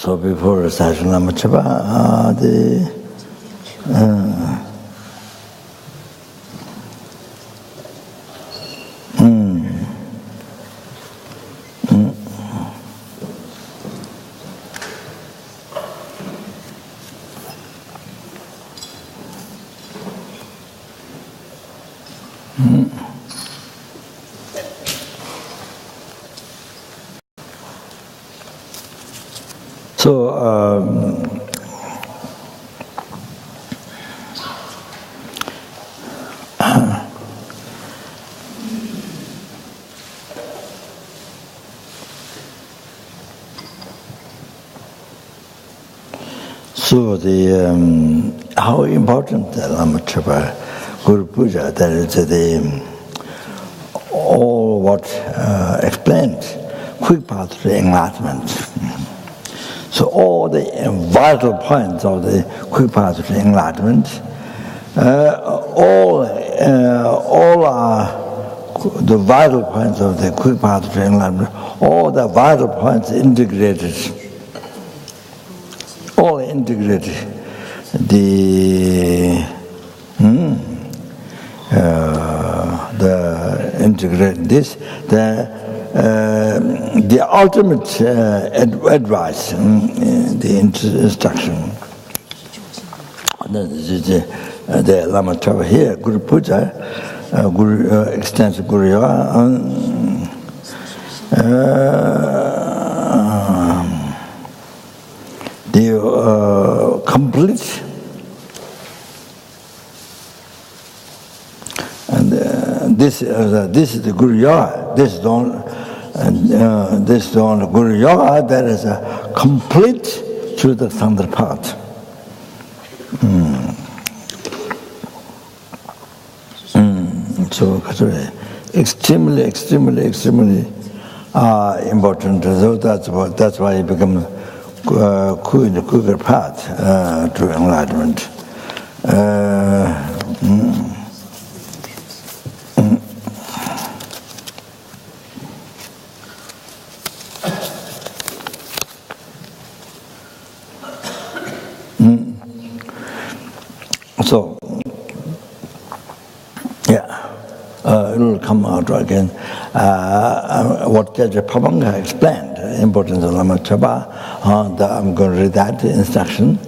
So before reciting Lama Chopa, So how important the Lama Chopa Guru Puja, that is all what explained, quick path to enlightenment. So all the vital points of the quick path to enlightenment, all are the vital points of the quick path to enlightenment, all the vital points integrated. All integrated. The integrate this the ultimate advice, the instruction. This is the Lama Chopa here, Guru Puja, Guru extensive Guru Yoga. The complete and this is the Guru Yoga. This is the only Guru Yoga that is a complete through the tantra path. So extremely important. So that's why it becomes the quicker path to enlightenment. So, it will come out again. What Judge Pabanga explained, the importance of Lama Chopa. I'm going to read that instruction.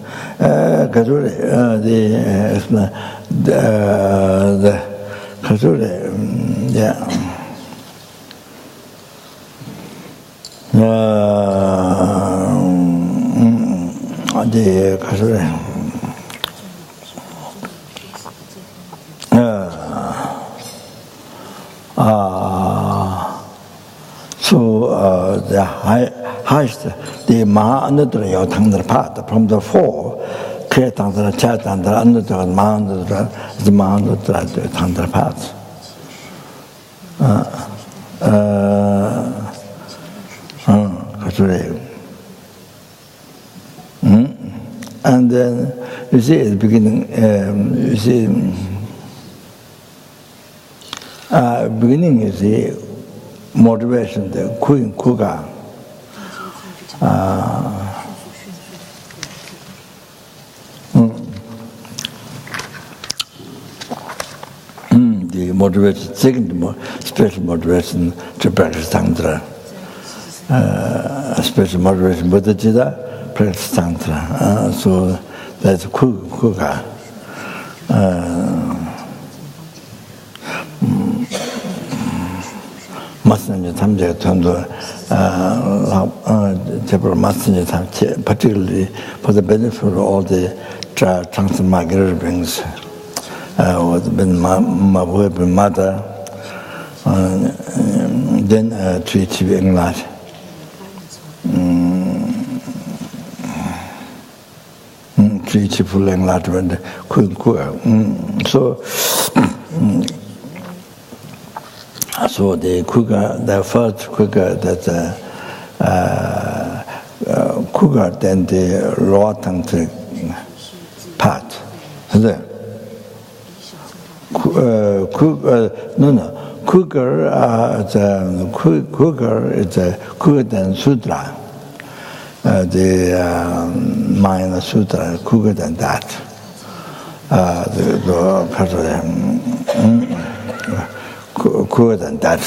So the highest, the Maha Anudra Yo Tantra path from the four, Kriya Tantra, Chaya Tantra, Anudra, Maha Anudra, the Maha Anudra Tantra path. And then you see at the beginning, beginning is the motivation, the kuga. The motivation, second special motivation to practice tantra. Special motivation, bodhicitta, practice tantra. So that's kuga. Particularly for the benefit of all the transmigratory beings, who have been mother, then to achieve enlightenment. To achieve full enlightenment. So the kuga, the first kuga, that's kuga, then the raw tantric part. Kuga is a kuga then sudra. the Minor Sutra, quicker than that. Quicker than that.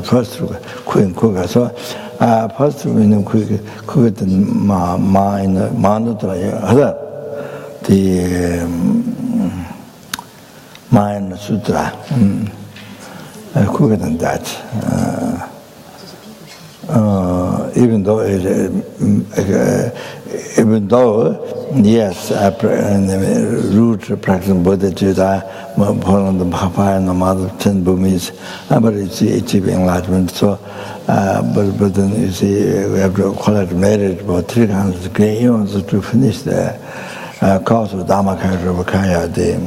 First, quicker. So, first meaning quicker than Minor the Minor Sutra, quicker than that. Even though, yes, root practice Buddha Jita, following the Papa and the Mother 10 Burmese, but it's achieving enlightenment. So, but then you see, we have to call it marriage about 300 great eons to finish the course of Dhammakaya, the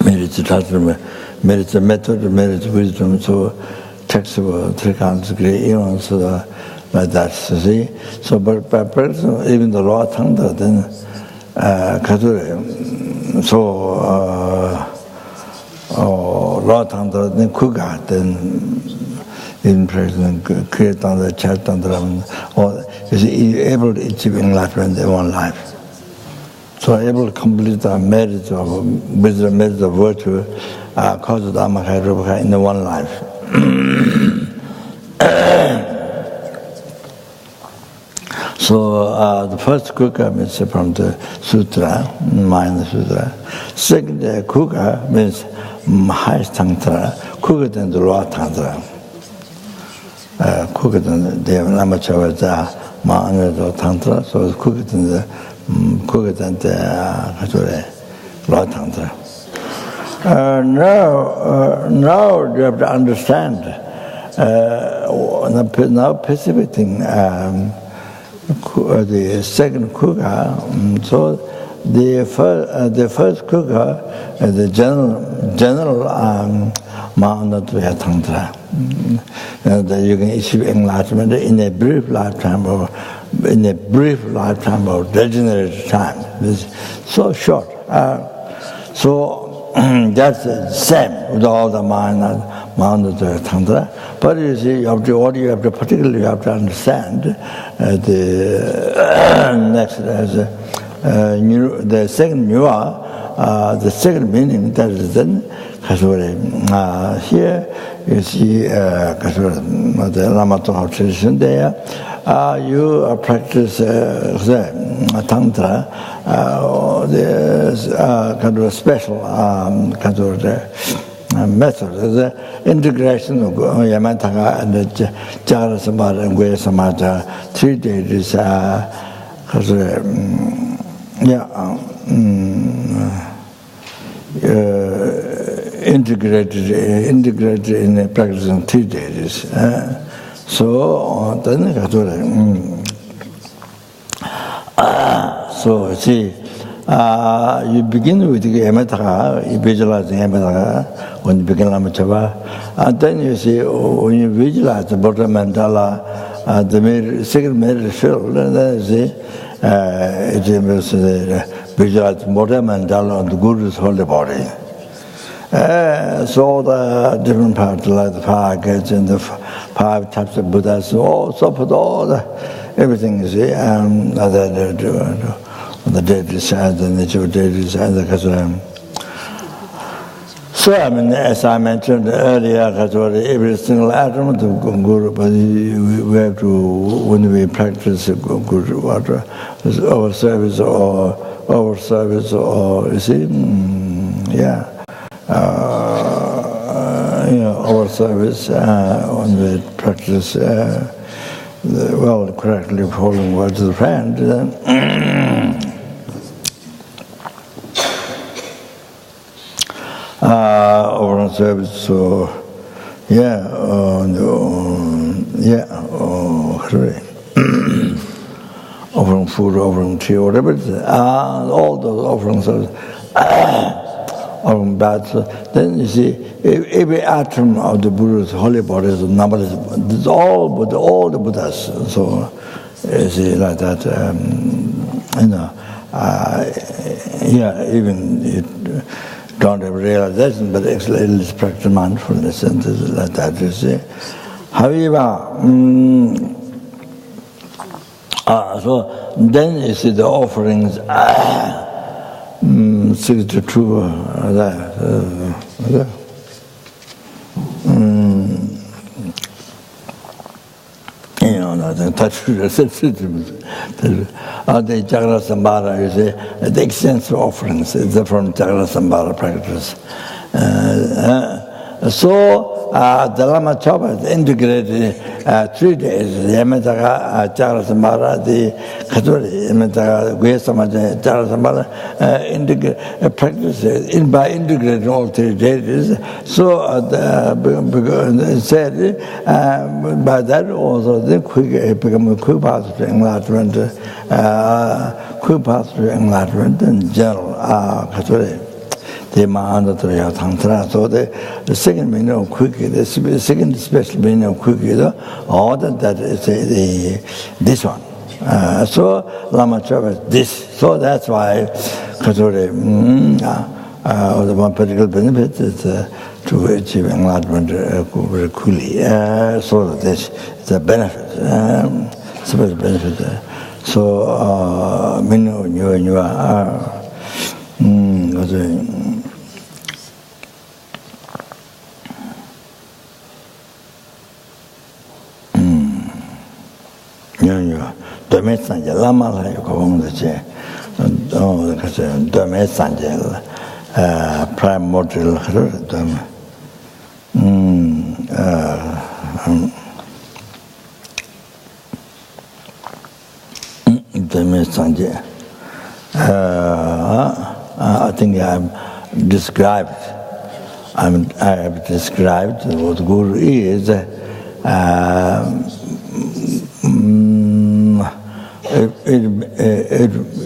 marriage transformation, marriage method, marriage wisdom. So, text of 300 great eons, like that, you see. So, but even the law Tangda, then, law Tangda, then Kuga, then, in present, create Tangda, child Tangda, or is able to achieve enlightenment in one life. So, able to complete the merit of wisdom, merit of virtue, cause of Dhammakaya in the one life. So the first kuka means from the sutra, Minor Sutra. Second kuka means highest tantra, kuka than the lower tantra. Kuka than the Lama Chopa, Minor Tantra, so kuka than the lower tantra. Now you have to understand now precipitating the second kuka. So the first kuka is the general Mahanatya Tantra. That you can achieve enlightenment in a brief lifetime of regenerated time. It's so short. So that's the same with all the Mahanatya Tantra. But you see, particularly you have to understand the next as the second nyua, the second meaning that is then here you see the Lama Chopa tradition there. You practice Tantra, there's kind of a special kind of method, the integration of Yamantaka and the Chakrasambara and Guyasamaya, 3 deities, integrated in the practice of 3 deities. So see, you begin with Yamantaka, you visualize Yamantaka when you begin Lama Chopa, and then you see when you visualize the bottom mandala, the second mirror field, and then you see it is visualize the bottom mandala on the Guru's holy body. So the different parts, like the 5 gates and the 5 types of Buddhas, so put all everything, you see, the deities and the nature of deities and the so I mean, as I mentioned earlier, every single atom of the Guru, but we have to, when we practice Guru, our service or you see, our service when we practice correctly following words of the friend. Overall service, so offering food, offering tea, whatever it is, all those offerings offering baths. Then you see, every atom of the Buddha's holy body is numberless. It's all the Buddhas. So you see, like that, even it don't have realization, but actually it's practice mindfulness and like that, you see. However, So then you see the offerings, 62, the Chakrasambara, you say, the extensive offerings is from Chakrasambara practice. So the Lama Chopa is integrated 3 days. Yamantaka, Chakrasambara, the Yamantaka, Guyasamaya, Chakrasambara, practices by integrating all 3 days. So it said by that also the quick become a quick path to enlightenment, in general. So the second meaning of quick, the second special meaning of quick is order that is this one. So Lama Chopa is this. So that's why the one particular benefit is to achieve enlightenment very quickly. So this is a benefit, special benefit. So meaning you are. Lama primordial I think I have described what Guru is.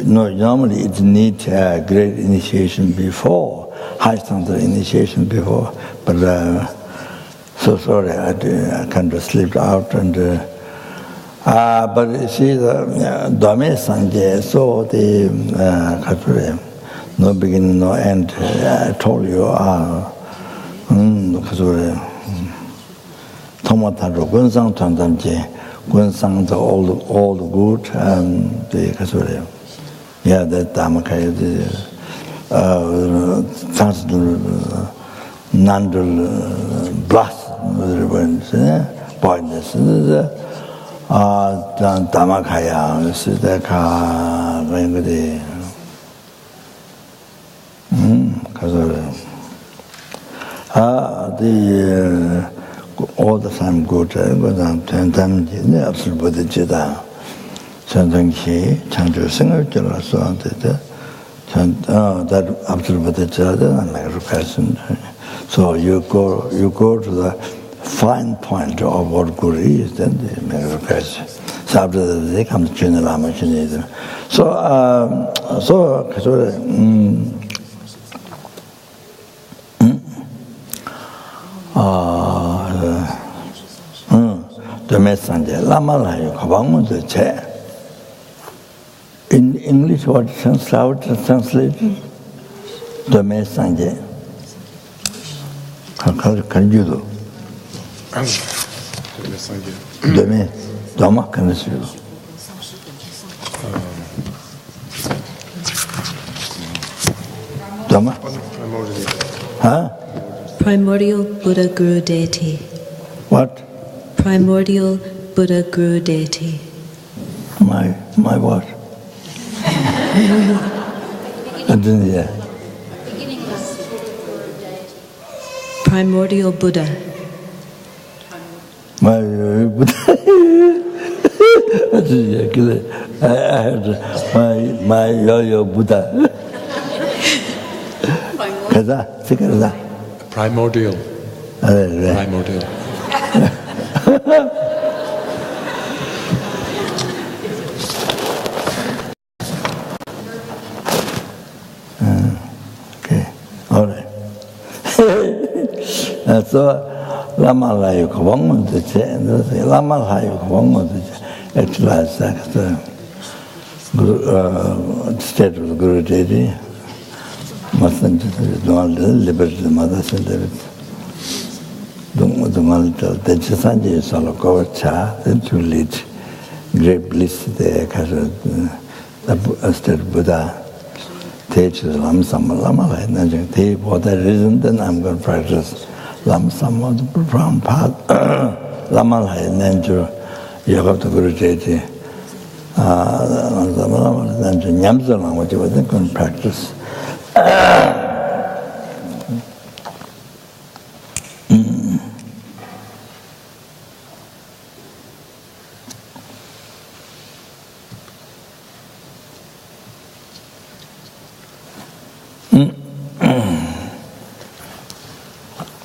Normally it needs great initiation before, high standard initiation before, but so sorry, I kind of slipped out. And but you see, the Dhamma Sangye, so the no beginning, no end. I told you, Tomataro Gunsang Tandamje. Gunsang, the all the good, and the Kasuri. Yeah, that Dhamakaya, the Nandal blast, boyness, Dhamakaya, Siddhaka, Rangadi, Kasuri. The all the time good, but I'm telling absolutely Jida. Chantanki, Chandu Singer, so that absolutely Jida, and like requesting. So you go to the fine point of what Guru is, then they make a request. So after that, they come to China Lama. So, the messenger, Lama in English, what translated? The messenger. Can you do? The messenger. Dhamma can you do? Dhamma? Huh? Primordial Buddha Guru Deity. What? Primordial Buddha Guru Deity. My what? I didn't hear. Primordial Buddha. My Buddha. I heard my yo-yo Buddha. Primordial. Primordial. Okay, all right. So, Lama Layu Kwang the Lama Layu Kwang actually the state of the Guru Deity. Mustn't liberty the mother said that the Malta, the Chisanji is all covered cha, then to lead great bliss there, the state Buddha teaches Lama, and for that reason, then I'm going to practice Lama, the profound path. Lama, and then you have to go to JT. Then to Nyamza language, you would going to practice.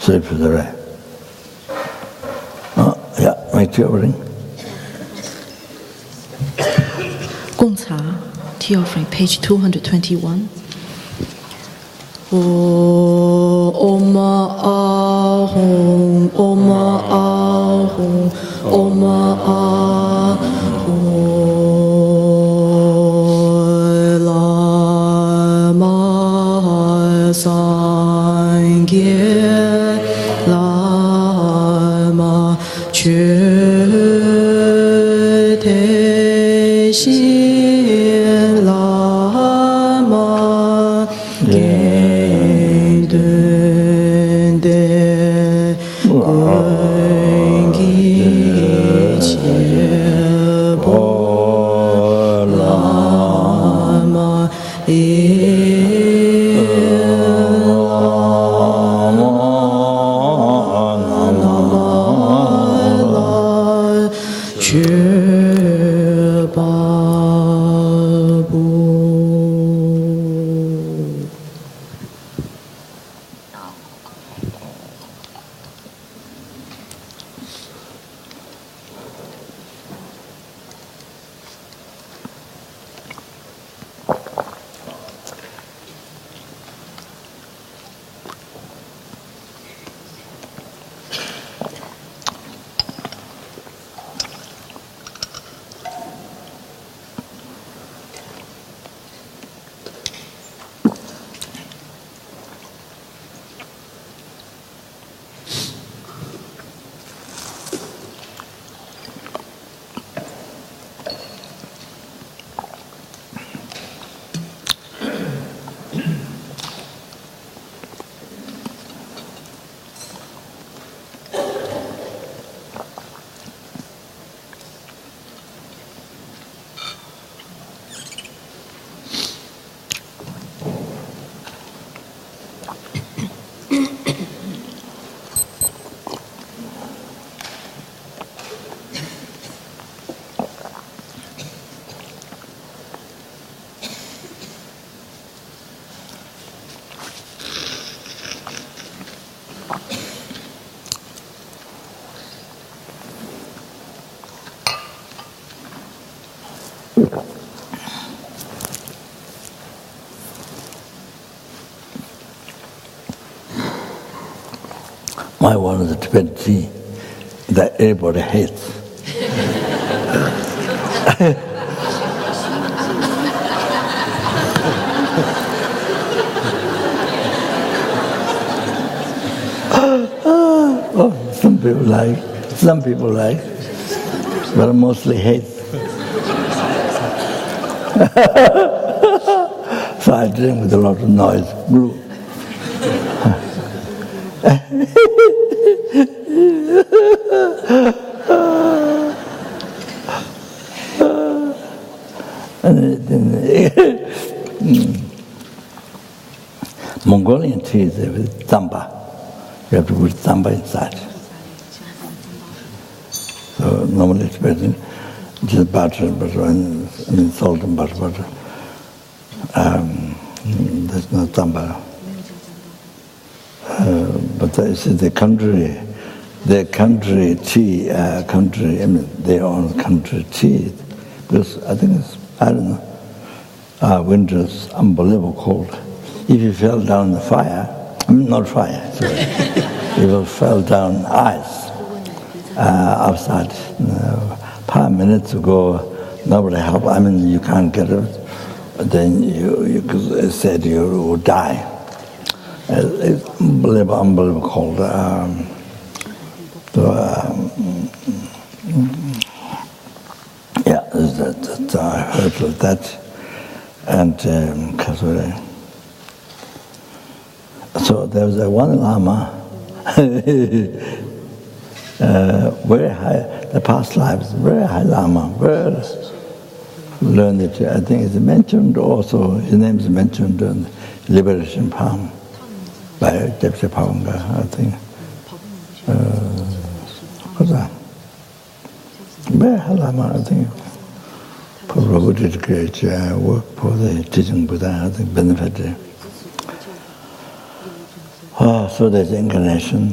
Sleep for the right. Oh, yeah, make tea offering. Gong Ca, tea offering, page 221. Oma ahong, Oma ahong, Oma ahong, Lama Sangye. Lama Chopa Lama Gendun de Gungi Chepo Lama My one is the Tibetan tea that everybody hates. Oh, some people like, but mostly hate. So I drink with a lot of noise, glue. Mongolian tea is with tamba. You have to put tamba inside. So normally it's better just butter and salt and butter. There's no tamba. But it's the country tea, their own country tea. Because I think it's, I don't know, winter's unbelievable cold. If you fell down the fire, not fire, sorry. If you fell down ice outside, 5 minutes ago, nobody helped. You can't get it. Then you said you would die. It's unbelievable cold. Yeah. So I heard of that, and so there was one Lama, very high, the past lives, very high Lama, very learned. I think it's mentioned also, his name is mentioned in Liberation Palm by Deputy Pavanga, I think. What's that? Very high Lama, I think. Probably did great work for the teaching Buddha, I think benefited. So there's incarnation,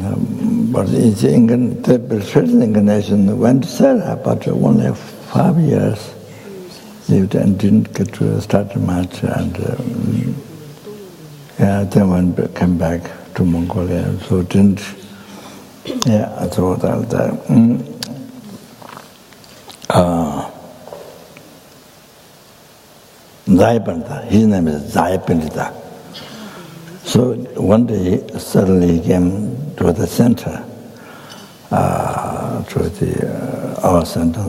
but it's the certain incarnation went to Sarah, but only 5 years lived and didn't get to start much, and then came back to Mongolia, so didn't, so that. Zayapanta, his name is Zayapanta. So one day, suddenly he came to the center, to our center,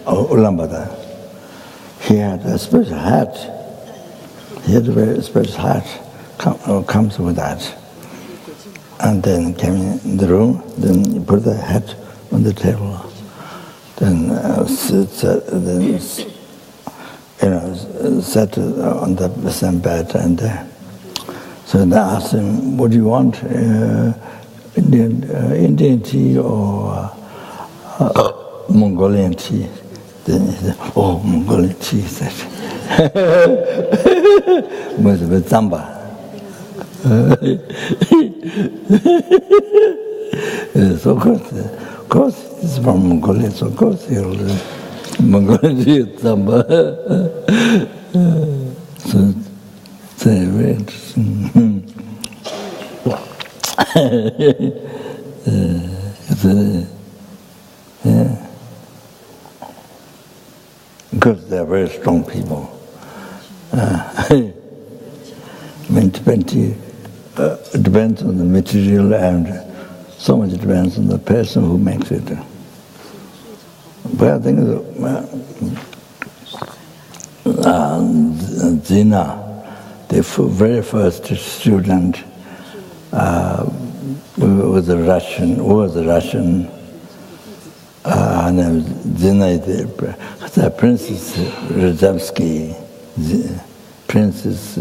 Ulaanbaatar. He had a special hat. He had a very special hat, comes with that. And then came in the room, then he put the hat on the table, then sat on the same bed, and so I asked him, "What do you want? Indian tea or Mongolian tea?" Then he said, "Oh, Mongolian tea." He said, "With Zamba." So of course, it's from Mongolia. So of course he'll Mongolian tea with Zamba. So it's very interesting. Because they're very strong people. It depends on the material, and so much depends on the person who makes it. But I think Zina, the very first student, was a Russian. Her name is Zina, the Princess Radzhavsky. Princess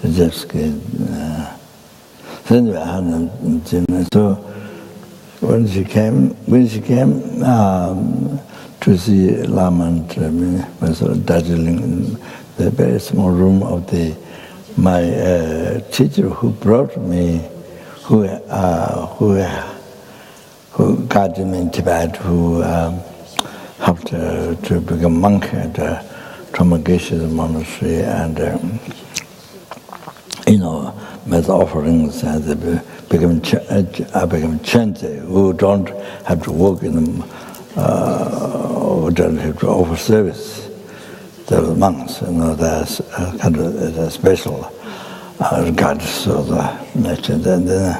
Radzhavsky. So when she came to see Lama and was Darjeeling in the very small room of my teacher who brought me, who guided me in Tibet, who helped to become monk at Tromagesh's monastery, and made offerings, and I became Chente, who don't have to work in them, who don't have to offer service. The monks, there's kind of a special regard for the nature. And then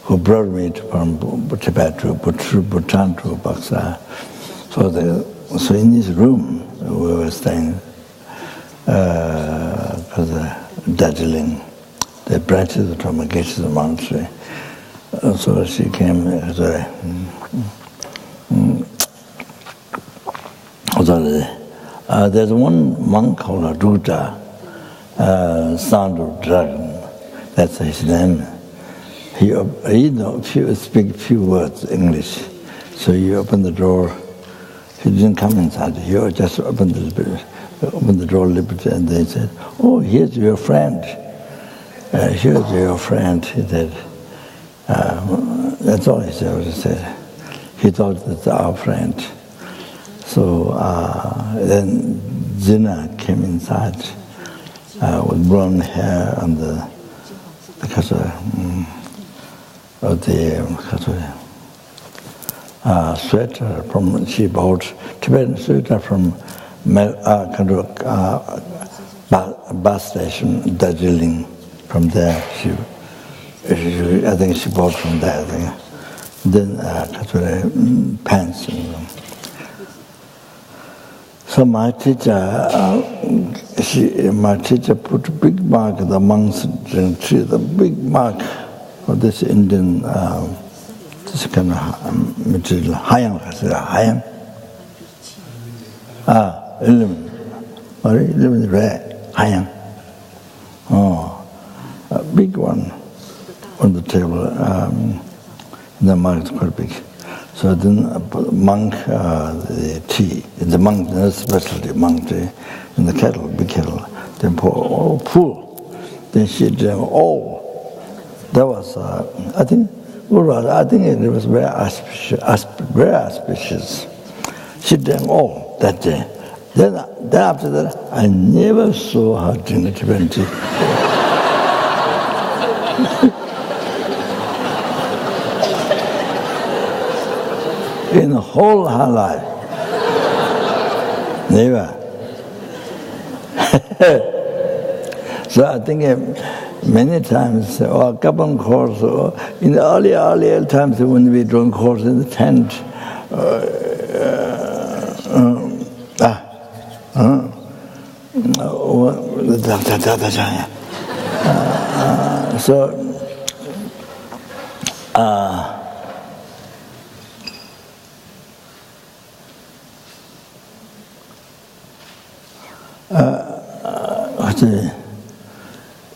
who brought me from Tibet to Bhutan to Baksa. So in this room we were staying, because Darjeeling, the branches of Tromagesh's monastery. So she came. There's one monk called Ruta, Sound of Dragon. That's his name. He speak few words English. So you open the door. He didn't come inside. He just opened the door a little bit, and they said, "Oh, here's your friend. Here's your friend." He said. That's all he said. He thought that's our friend. So then Zina came inside with blonde hair and because of the sweater she bought Tibetan sweater from bus station Darjeeling. From there, I think she bought from there. Then pants. So my teacher, my teacher put a big mark in the monks drink tree, the big mark of this Indian, this kind of material, hayam, hayam. Illuminated red, hayam. Oh, a big one on the table. The mark is quite big. So then monk, the tea, the monk, the specialty monk tea, in the kettle, big kettle, then pour all full. Then she drank all. That was, I think it was very auspicious. She drank all that day. Then after that, I never saw her drink Tibetan tea. In the whole her life. Never. So I think many times, or a couple course, or in the earlier times when we drank course in the tent,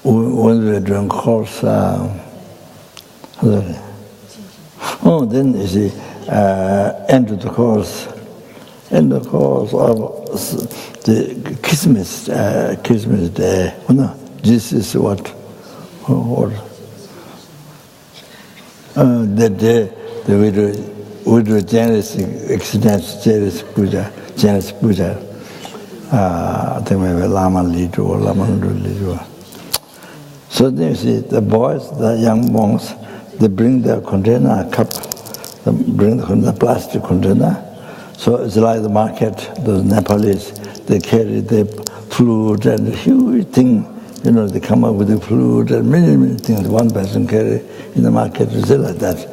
when we were doing course, then you see, end of the course of the Christmas day. This is what the day we do Janice Puja. I think maybe Lama lead or Lama lead. So then you see the boys, the young monks, they bring their container, a cup, they bring the plastic container. So it's like the market, those Nepalese, they carry the flute and huge thing, they come up with the flute and many things one person carry in the market, it's like that.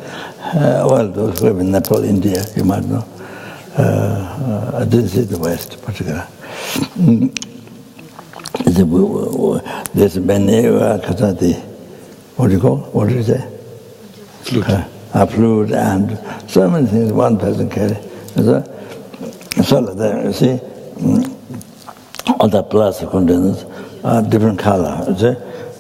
Well, those who have in Nepal, India, you might know. I didn't see the West particularly. There's many what do you call? What do you say? Flute. A flute and so many things one person carry. So there, you see, all the plastic containers are different color.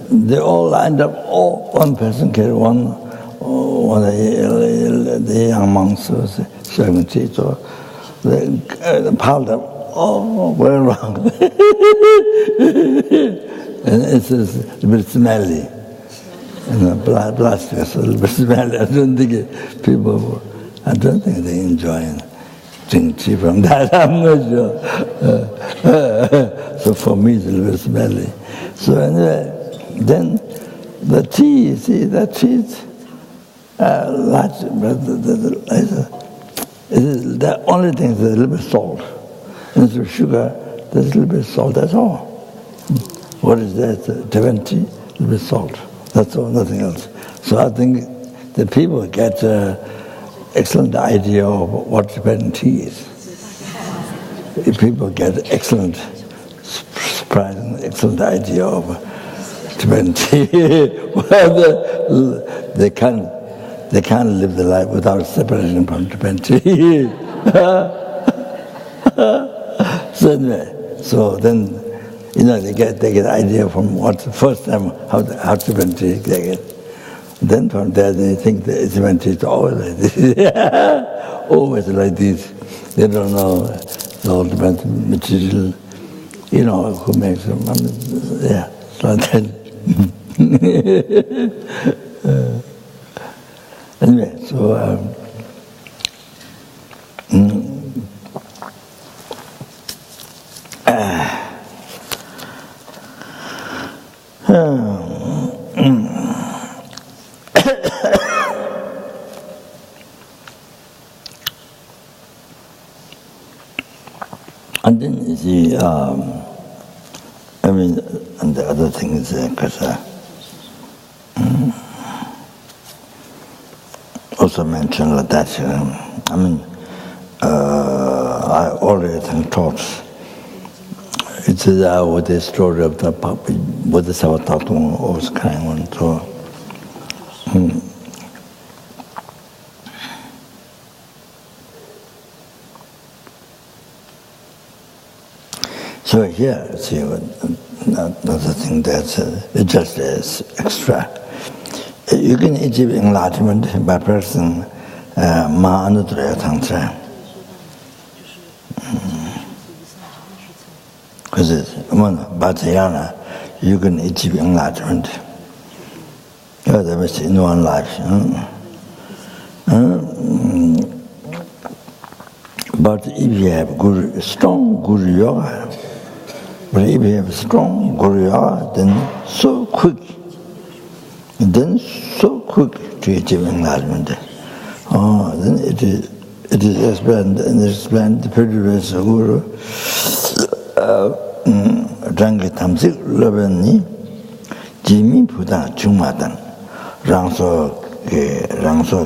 They all lined up. All one person carry one of the young monks was 70, so they piled up. Oh, very wrong. And it's a bit smelly. Plastic is a little bit smelly. I don't think they enjoy drinking tea from that. I'm not sure. So for me, it's a little bit smelly. So anyway, then the tea, you see, that tea is large, but the only thing is a little bit salt. Instead of sugar, there's a little bit of salt, that's all. What is that? Tibetan tea, a little bit of salt. That's all, nothing else. So I think the people get an excellent idea of what Tibetan tea is. If people get excellent, surprising, excellent idea of Tibetan tea, well, they can't live their life without separation from Tibetan tea. So then, they get idea from what first time how Tibetan tea they get. Then from there they think the Tibetan tea is always like this. Always like this. They don't know the whole Tibetan material. Who makes them. Yeah, so then. Anyway, so. And then you see, and the other thing is, because also mentioned that, I already taught it's the story of the Bodhisattva Tatung was crying on. So here, see, another thing that's just as extra. You can achieve enlightenment by practicing Ma'anutraya Tantra. Because Bhattayana, you can achieve enlightenment. Yeah, that means in one life. But if you have strong Guru Yoga, then so quick to achieve enlightenment. Then it is explained the previous Guru, Rangi Tamsik Labani, Jimmy Pudan Chumatan, Rangso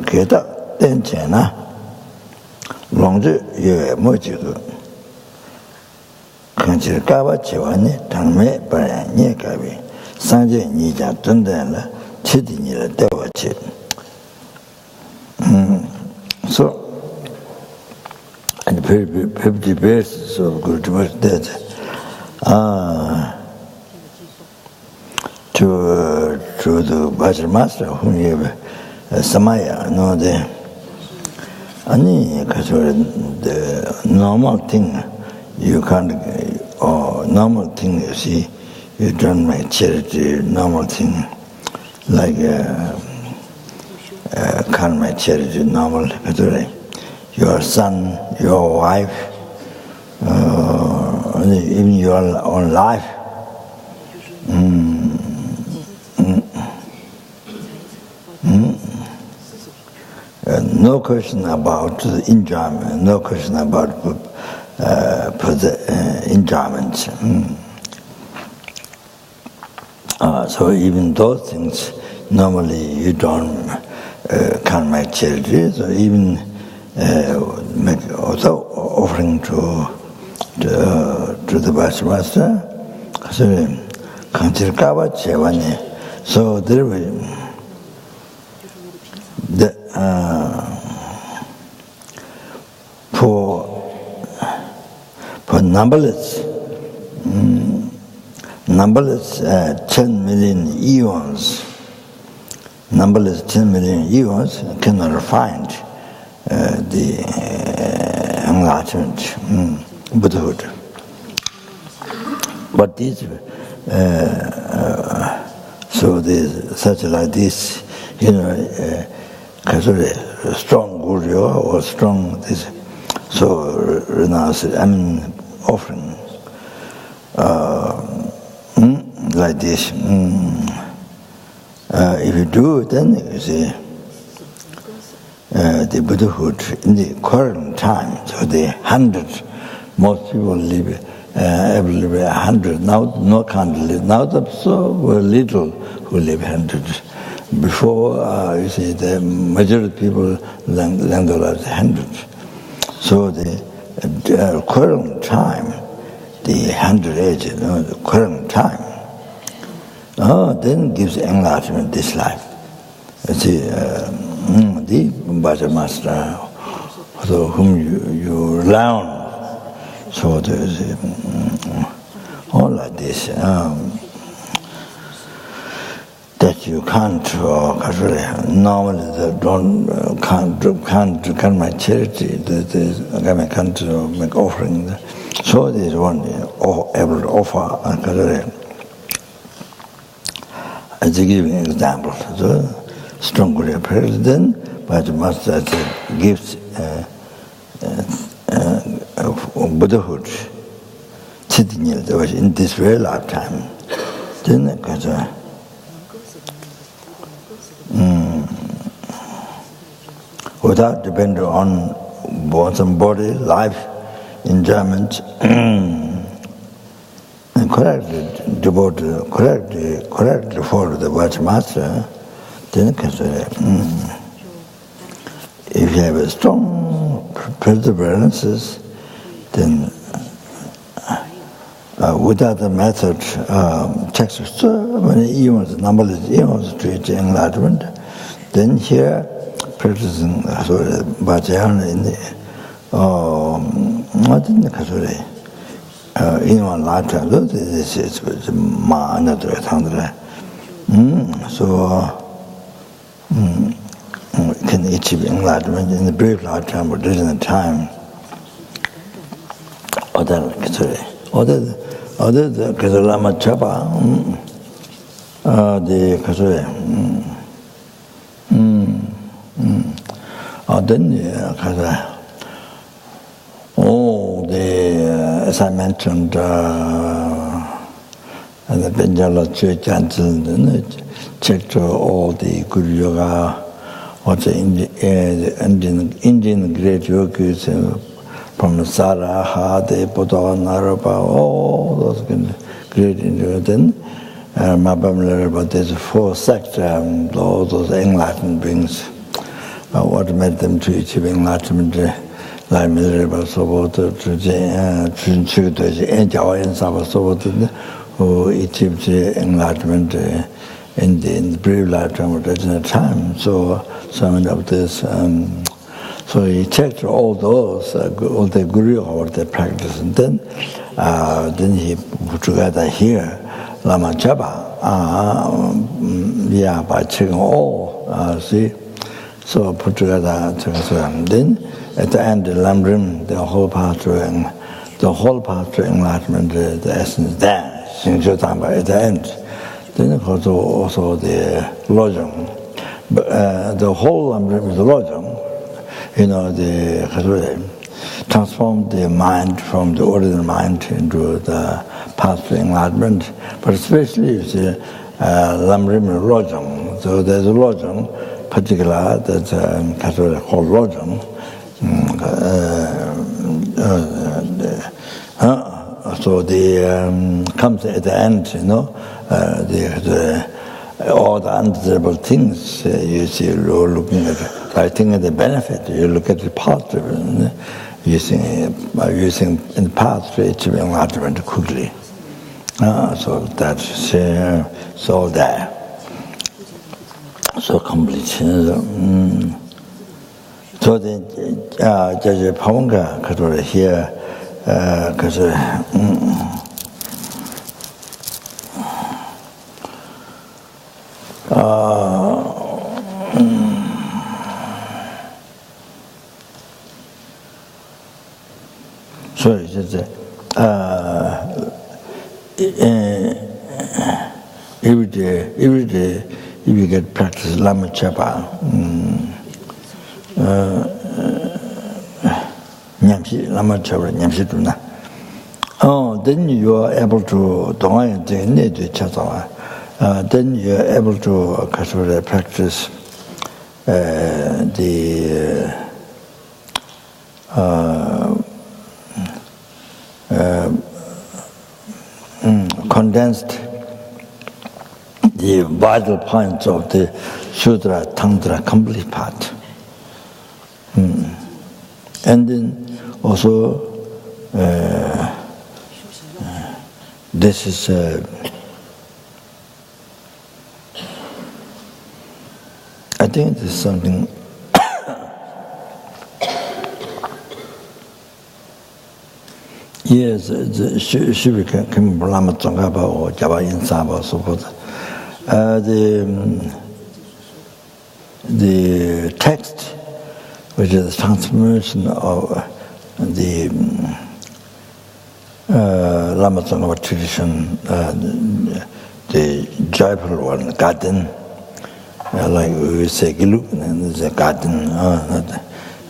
Keta, Tenchena, Longje Ye Mojigo. Kanchir Kaba Chewani, Tangme, Paranye Kabi, Sanje Nija Tundela, Chidi Nila Dewachi. So, and the 50 verses of Guru was dead. To the Bhajan Master, whom you have Samaya, no, the normal thing you can't, or normal thing you see, you don't make charity, normal thing like can't make charity normal, your son, your wife, even your own life. No question about enjoyment, no question about enjoyment. So even those things, normally you can't make charity, so even make also offering to the Bhajan Master. So there will for numberless 10 million eons, cannot find the enlightenment, Buddhahood. But these, so there's such like this, strong Guru or strong this, so renounce it, offering like this. If you do, then you see the Buddhahood in the current time. So the 100, most people live, able to live 100. Now no can't live. Now so little who live 100. Before, you see, the majority people learn the life 100. So the current time, the 100 age, the current time, then gives enlightenment this life. You see, the Bhajan Master, so whom you learn, so there's all like this. That you can't, normally they can't make charity, they can't make offering. So there's one able to offer. As a giving example, so strong Guru President, but Master gives Buddhahood, that was in this very lifetime. Then without depending on some body, life, enjoyment, and correctly follow the Bhajan Master, then if you have a strong perseverance, then without the method, text so many eons, numberless eons to its enlightenment. Then here, practicing Bhajan in the what in the Kasuri in one lifetime, this is another Tandra. So can achieve enlightenment in the brief lifetime or during the time. Other the Lama Chopa, the Kasuri. Then as I mentioned, the Benjala Church and checked all the good yoga, what the Indian great yogis from Saraha, the Buddha, Narapa, all those great Indians. Then but there's 4 sects, all those enlightened beings. What made them to achieve enlightenment? Like miserable support to who achieved enlightenment in the brief lifetime of the time. So some of this. So he checked all those, all the guru or the practice, and then he put together here Lama Chopa. By checking all, see. So put together. Then at the end, the Lam.Rim, the whole path to enlightenment, the essence there, at the end. Then also the lojong. But the whole Lam.Rim is the lojong. The transform the mind from the ordinary mind into the path to enlightenment. But especially it's the Lam.Rim lojong. So there's a lojong, particular that's called lojong. So the comes at the end, all the undesirable things you see. You're looking at, by thinking of the benefit, you look at the positive, using in the path to achieve enlightenment quickly. So that's all there. So complete. So the Judge Paunga could here, because so it's every day, if you get practice Lama Chopa, Lama Chopa, then you are able to then you are able to practice the condensed the vital points of the Sutra Tantra complete part. And then also this is I think this is something yes, the Shivika came from Lama Tsongkhapa or Java Insaba, so forth. The text, which is the transformation of the Lama Tsongkhapa tradition, the joyful one, garden, like we say, Giluk, and there's a garden,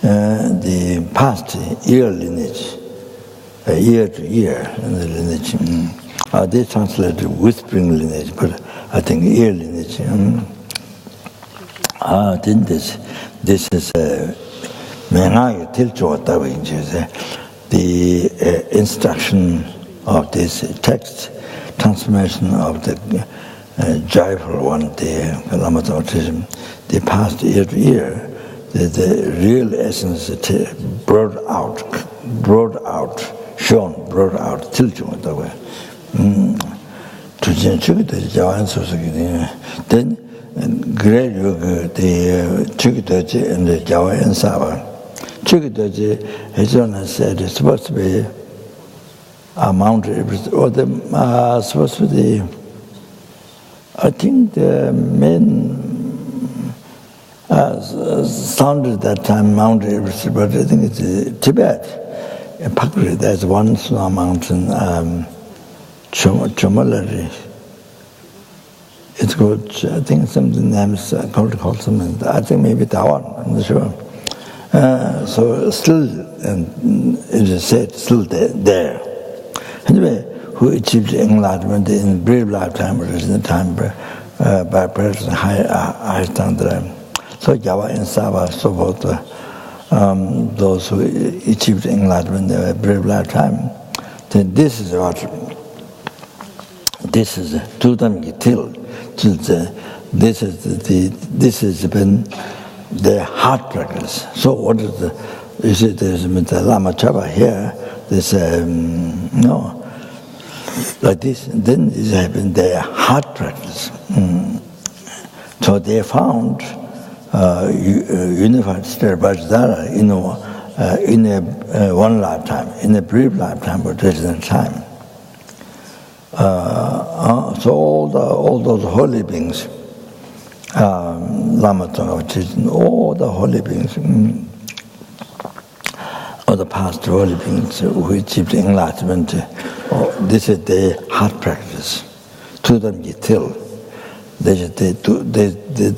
the past year lineage. Year to year, in the lineage. They translated whispering lineage, but I think ear lineage. Then this is the instruction of this text, transformation of the joyful one, the Lama tradition, the past year to year, the real essence brought out, shown, brought out, till the way. Then great yoga, the Chukitoji and the Java and Sava. Chukitoji, his owner said, it's supposed to be a mountain, or the supposed to be, I think the main sounded that time Mount Everest, but I think it's Tibet. In Pakri, there's one small mountain, Chomalari. It's called, I think something names called something. I think maybe Tawan, I'm not sure. So still, and it is said, still there. Anyway, who achieved enlightenment in brief lifetime, or in the time by practicing high tantra. So Java and Sava, so forth, those who achieved enlightenment in a brief lifetime. Then this is Tudam Gitil. This has been the hard practice. So what is you see, there's the Lama Chopa here, there's like this, and then it has been the hard practice. So they found unified state Vajradhara, in a one lifetime, in a brief lifetime, but resident time. So all those holy beings, Lama Chopa, all the holy beings, or the past holy beings who achieved enlightenment, this is the hard practice. To them Gitil. This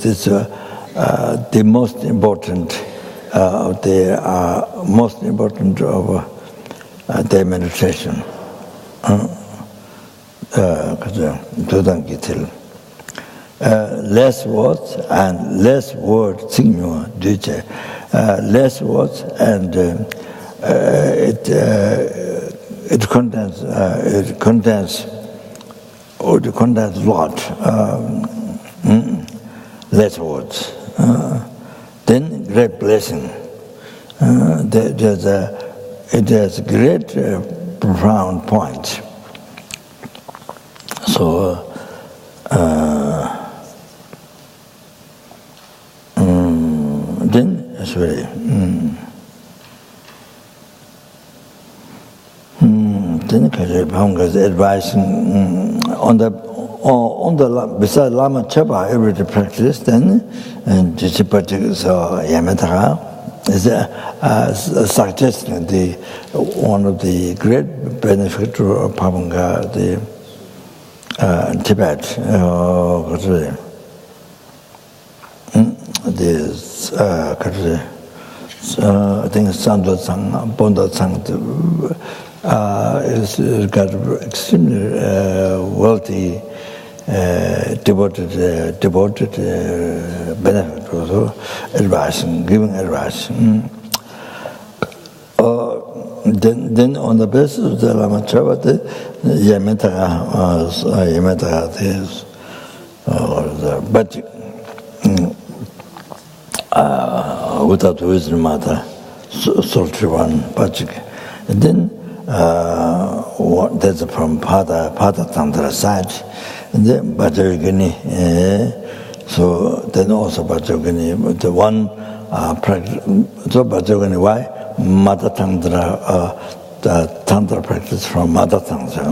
is the most important of their meditation. Less words and less words, less words, and it contains a lot. Less words. Then great blessing. It has great profound points. So then sorry. Then Kajapanga advising on the beside Lama Chopa every practice, then and so Yamantaka is suggesting one of the great benefactors of Pabanga, the Tibet, I think Sandra Sang, Bonda Sang is got extremely wealthy, devoted benefit, also advising, giving advice. Then on the basis of the Lama Chopa, the Yamantaka is, but without wisdom matter, sultry one, Pachik. And then that's from Pada Tantra side, and then Bajragini. So then also Bajragini, the one practice. So Bajragini, why? Mother Tantra, the Tantra practice from Mother Tantra.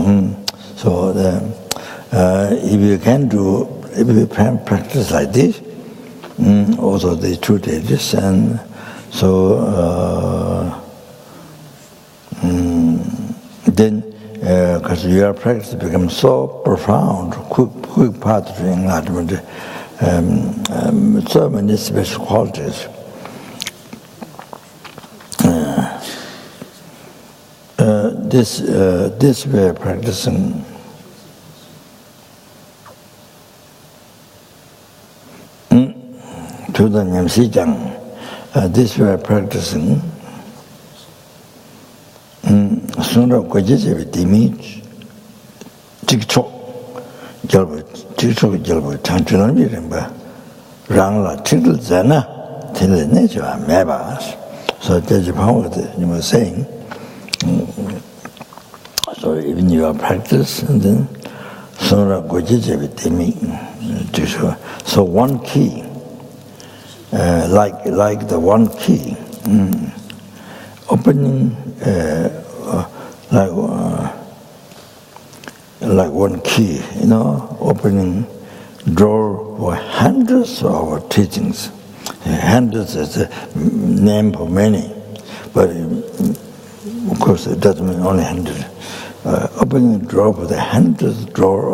So if you can practice like this, also the true teachers, and so then because your practice becomes so profound, quick path to enlightenment, so many special qualities. This way of practicing to the Nyamsijang, this way of practicing sooner Kwajisevi Dimi Chikchok Jalbu Tantunami Rimba Rangla Chikl Zana Tele Nature Mebas. So that's the power that you were saying. So even your practice, and then so one key, like the one key, opening like one key, opening door for hundreds of our teachings. Hundreds is a name for many, but of course it doesn't mean only 100. Opening the door for the hundredth door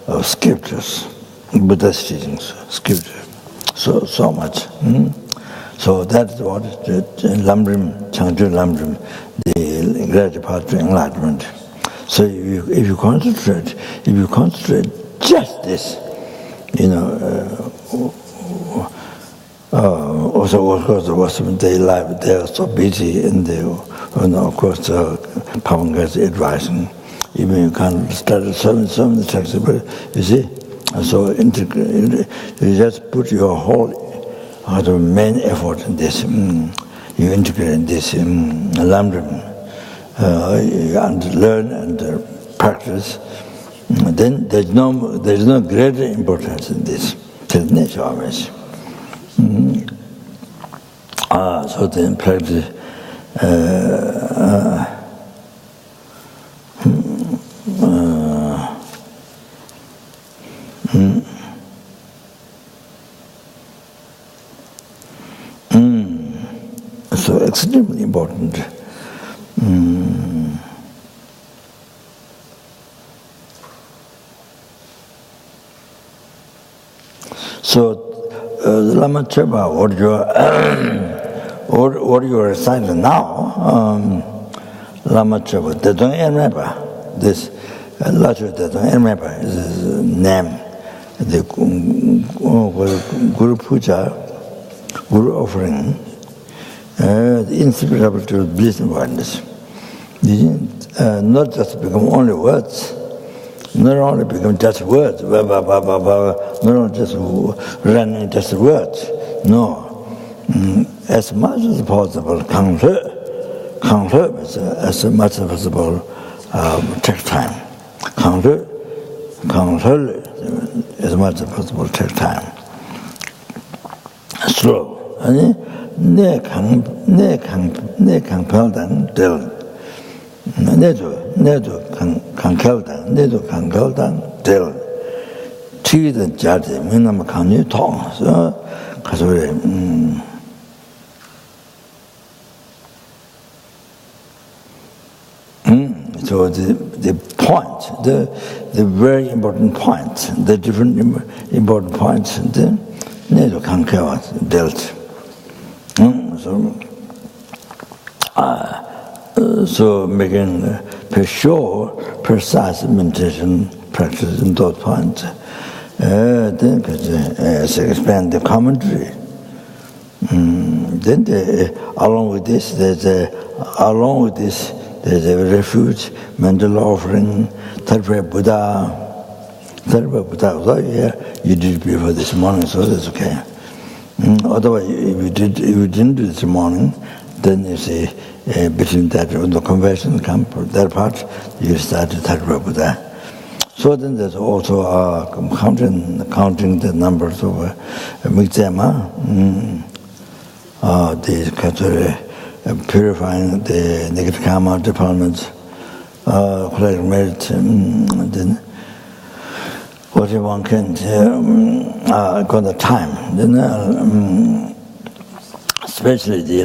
of scriptures, Buddha's teachings, scripture. So much. So that's what Lam.Rim, Changchu Lam.Rim, the graduate path to enlightenment. So if you concentrate just this, also of course the Western day life, they are so busy, and they, of course Pavanga's advising, even you can't study so many texts, but you see, so you just put your whole main effort in this, you integrate in this Lam.Rim, and learn and practice, then there's no greater importance in this. So then practice so extremely important. So Lama Chopa, what you are reciting now, Lama Chopa, they don't remember this. Lacho, they don't remember his name. The Guru Puja, Guru offering, the inseparable to bliss and oneness. Not just become only words. Not only become just words, not only just running just words. No. As much as possible, as much as possible, take time. As much as possible, take time. Slow. Ne kang peldan del. Nedo kang keldan del. Tidan jade minam kang tong. So kasore. So the point, the very important point, the different important points, the nedo kang keldan dealt. So making precise meditation practice in those points. Then expand the commentary. Then along with this, there's a refuge, mental offering, Third Buddha. So yeah, you did it before this morning, so that's okay. Otherwise, if you didn't do this morning, then you see between that when the conversion comes, that part, you start to Third Buddha. So then there's also counting the numbers of Mikzema, the purifying the negative karma departments, collecting merit, then whatever one can got the time. Then especially the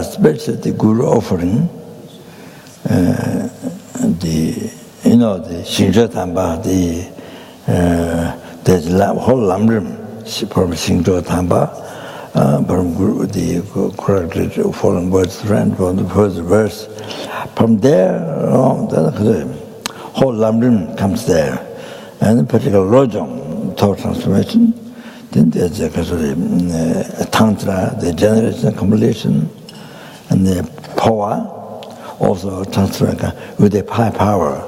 especially the Guru offering, the Shingzhe Tamba, there's whole Lam.Rim from Shingzhe Tamba, from Guru, the correctly following words from the first verse. From there, the whole Lam.Rim comes there. And in particular, Lojong, thought transformation. Then there's a tantra, the generation, compilation, and the power, also transfer with the high power,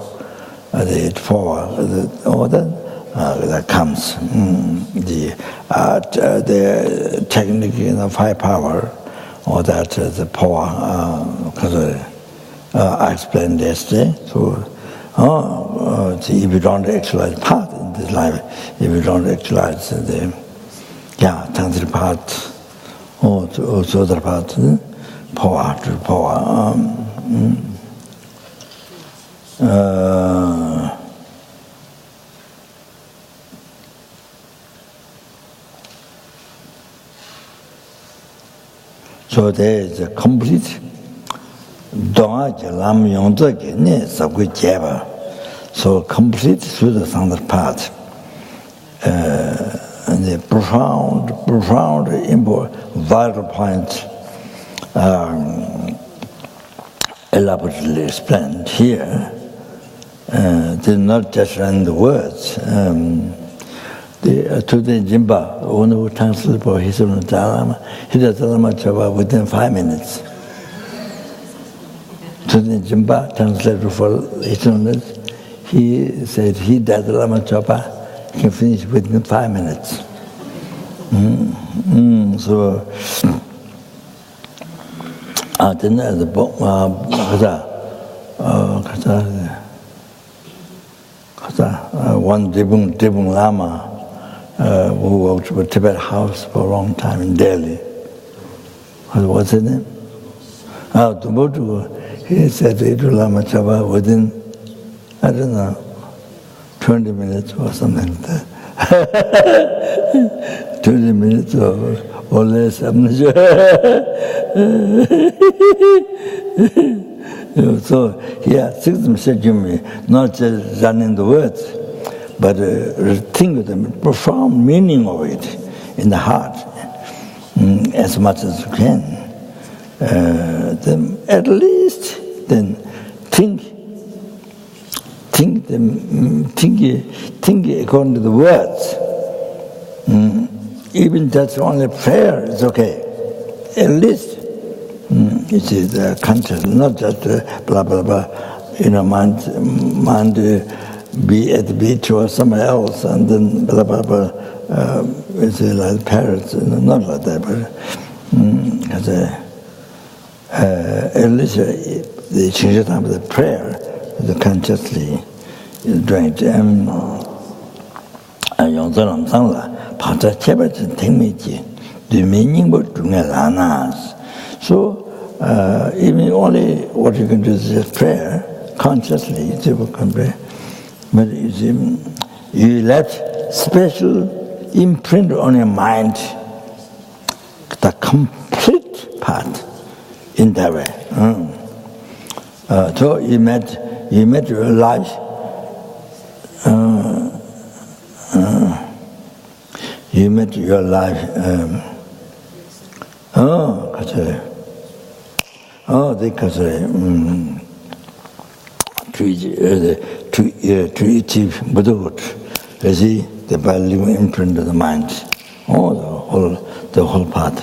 the power, all that comes. The technique of high power, all that, the power, I explained yesterday. So, if you don't actualize path in this life, if you don't actualize the tantric path or other path, power to power. So there is a complete Lam.Rim so complete through the third part. And the profound, vital point elaborately explained here. Did not just run the words. To the Jimba, one who translated for his own Lama Chopa within 5 minutes. To the Jimba translated for his own, he said he does Lama Chopa, he can finish within 5 minutes. So, then the book, one Dibung Lama who worked with Tibet House for a long time in Delhi. What's his name? He said to Lama Chopa within, 20 minutes or something like that. 20 minutes or less, I'm not sure. So, system said to me, not just running the words, but think of the profound meaning of it in the heart, as much as you can. Then at least, then think according to the words. Even that's only prayer is okay. At least. It is conscious, not just blah blah blah. Mind be at the beach or somewhere else, and then blah blah blah. It's like parrots, not like that, but at least the change time of the prayer, the consciously doing it. So, even only what you can do is just prayer, consciously, but you left special imprint on your mind, the complete part in that way. So you met your life, to achieve Buddhahood, you see, the value imprint of the mind, the whole part,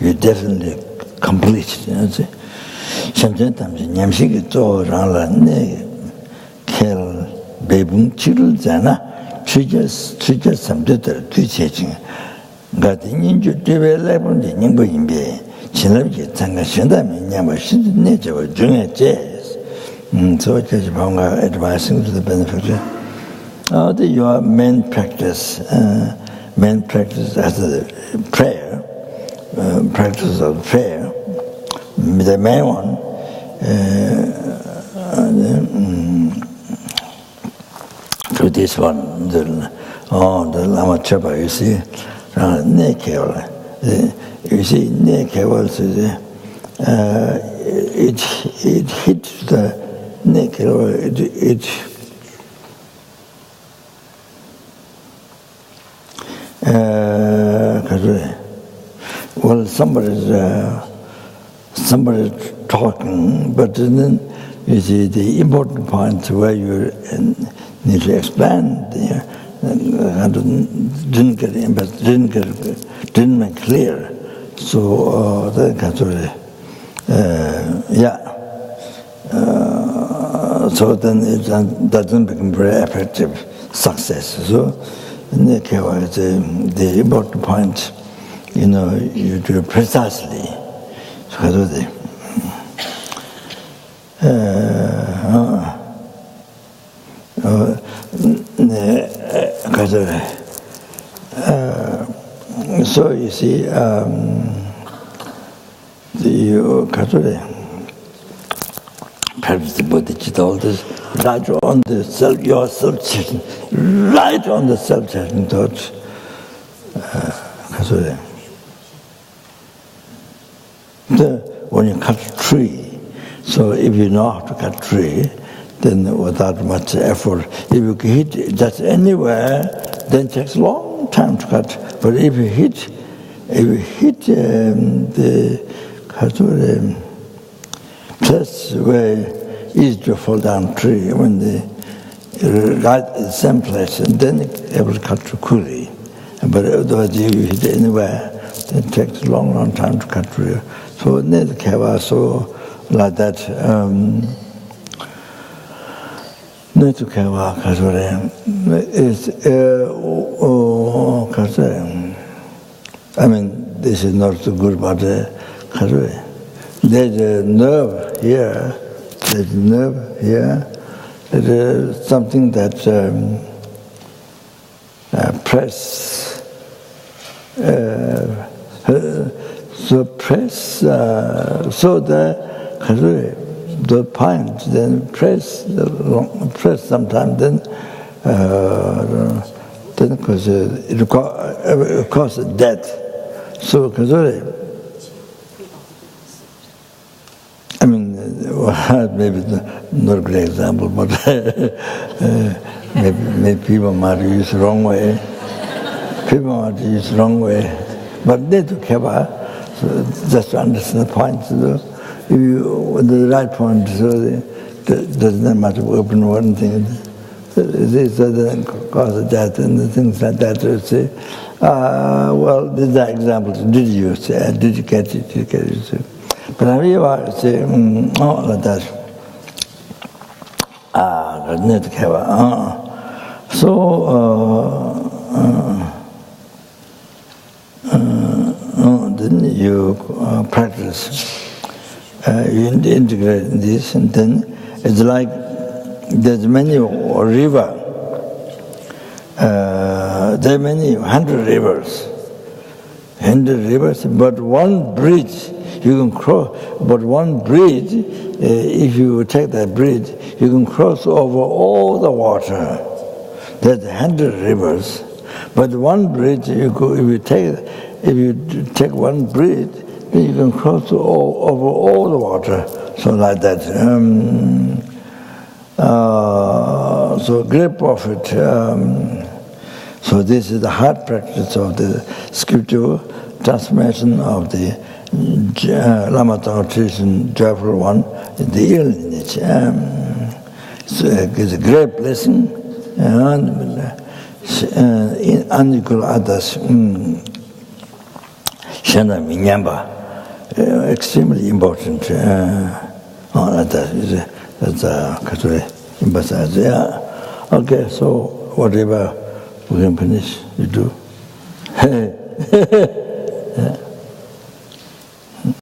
you definitely complete, you see. Sometimes nyamshiki to rangla ne kel bebung chirul zana chujas samdetar tucheching gati ninju dewe labun de nyingbo yimbe chinabki tsanga shindami nyamba shindu ne jaba junga jes. So just advising to the benefactor. Your main practice as a prayer, practice of prayer, the main one, to this one, the Lama Chopa, you see, you see, it hits the neck, well, somebody's talking, but then you see the important points where you need to explain, didn't make clear. So so then it doesn't become very effective success. So the important point, you do precisely. so you see, practice the bodhicitta, all this, right on the self, your self-checking, right on the self-checking thoughts. When you cut a tree, so if you know how to cut a tree, then without much effort, if you hit just anywhere, then it takes a long time to cut. But if you hit the place where easy to fall down tree, when the right at the same place, and then able to cut to quickly. But otherwise, if you hit anywhere, then it takes a long, long time to cut tree. So neither keva, so like that. Neither keva, is I mean, this is not so good, but there's a nerve here. There's a nerve here. There's something that press. So press. So the point, then press sometimes, then because it causes death. So I mean, maybe not a great example, but maybe people might use the wrong way. People might use the wrong way, but they do care. So just to understand the point. So if you the right point, so it doesn't matter open one thing. This doesn't cause death and things like that. So say, well, these are examples. Did you say? Did you get it? Did you get it? So, but I really say, oh, like that. Not care. So. Then you practice, you integrate this, and then it's like there's many river. There are many 100 rivers, but one bridge you can cross. But one bridge, if you take that bridge, you can cross over all the water. There's 100 rivers, but one bridge if you take one bridge, then you can cross over all the water. So like that. So great profit. So this is the hard practice of the scriptural transformation of the Lama tradition, joyful one, the ill lineage. So it's a great blessing, and unequal others. Shana Minyamba, extremely important. That's emphasized. Yeah. Okay, so whatever we can finish, you do.